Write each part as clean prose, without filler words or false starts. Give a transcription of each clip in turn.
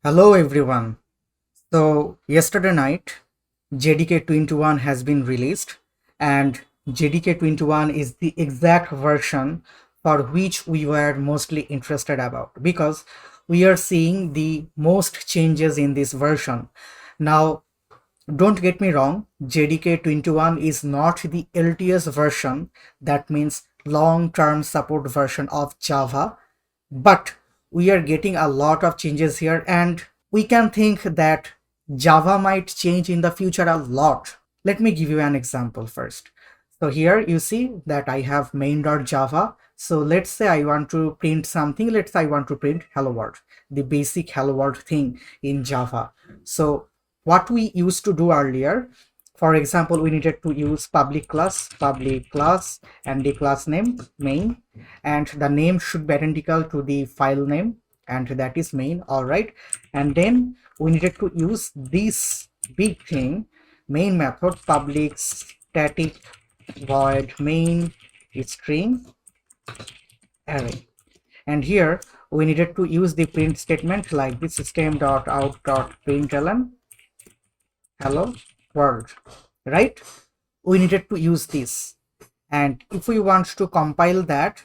Hello everyone. So yesterday night JDK 21 has been released, and JDK 21 is the exact version for which we were mostly interested about because we are seeing the most changes in this version. Now, don't get me wrong, JDK 21 is not the LTS version, that means long-term support version of Java, but we are getting a lot of changes here, and we can think that Java might change in the future a lot. Let me give you an example first. So here you see that I have main.java. So let's say I want to print something. Let's say I want to print hello world, the basic hello world thing in Java. So what we used to do earlier, for example, we needed to use public class, and the class name main, and the name should be identical to the file name, and that is main. All right. And then we needed to use this big thing, main method, public static void main string array. And here we needed to use the print statement like this, system.out.println hello world, right? We needed to use this, and if we want to compile that,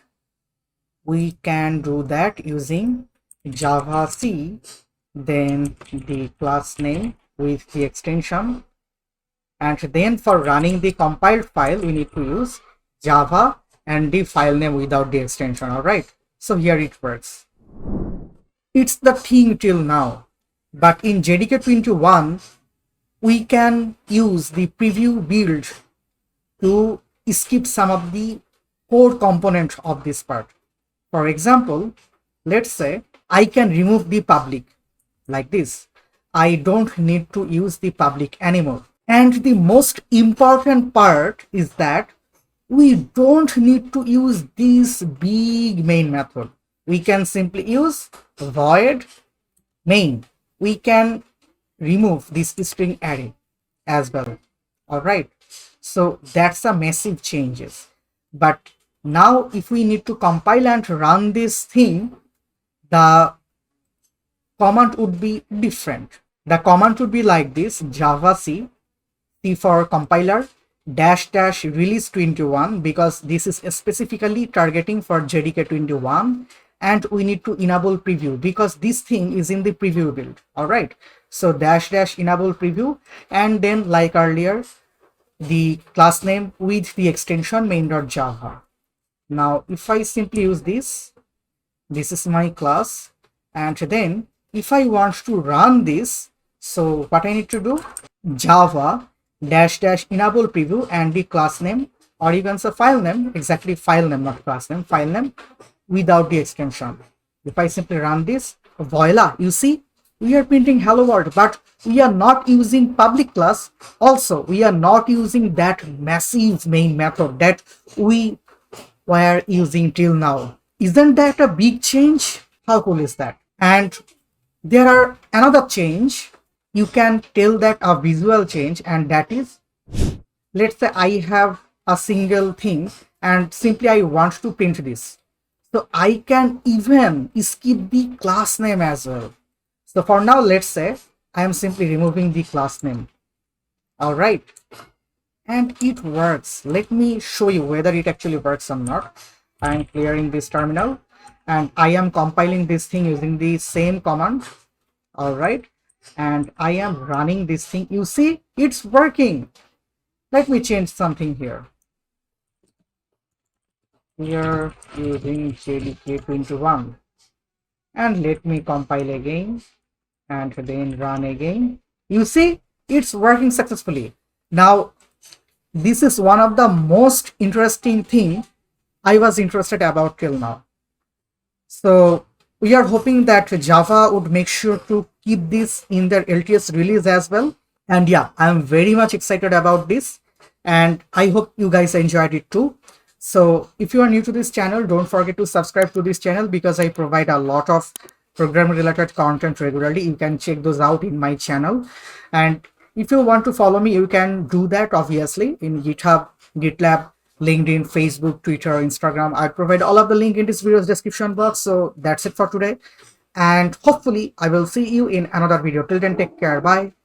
we can do that using java c, then the class name with the extension, and then for running the compiled file we need to use java and the file name without the extension. All right, so here it works. It's the thing till now, but in JDK 21 we can use the preview build to skip some of the core component of this part. For example, let's say I can remove the public like this. I don't need to use the public anymore. And the most important part is that we don't need to use this big main method. We can simply use void main. We can remove this string array as well. All right. So that's a massive changes. But now if we need to compile and run this thing, the command would be different. The command would be like this: java c for compiler -- release 21, because this is specifically targeting for JDK 21, and we need to enable preview because this thing is in the preview build. All right, so -- enable preview, and then like earlier, the class name with the extension main.java. Now if I simply use this is my class, and then if I want to run this, so what I need to do, java -- enable preview and the class name, or you can say file name, exactly file name, not class name, file name without the extension. If I simply run this, voila, you see we are printing hello world, but we are not using public class. Also, we are not using that massive main method that we were using till now. Isn't that a big change? How cool is that? And there are another change. You can tell that a visual change, and that is, let's say I have a single thing and simply I want to print this. So I can even skip the class name as well. So for now, let's say I am simply removing the class name. All right. And it works. Let me show you whether it actually works or not. I am clearing this terminal and I am compiling this thing using the same command. All right. And I am running this thing. You see, it's working. Let me change something here. Here using JDK 21. And let me compile again and then run again. You see, it's working successfully. Now, this is one of the most interesting thing I was interested about till now. So we are hoping that Java would make sure to keep this in their LTS release as well. And yeah, I'm very much excited about this, and I hope you guys enjoyed it too. So if you are new to this channel, don't forget to subscribe to this channel because I provide a lot of programming related content regularly. You can check those out in my channel. And if you want to follow me, you can do that obviously in GitHub, GitLab, LinkedIn, Facebook, Twitter, Instagram. I provide all of the link in this video's description box. So that's it for today. and hopefully I will see you in another video. Till then, take care. Bye.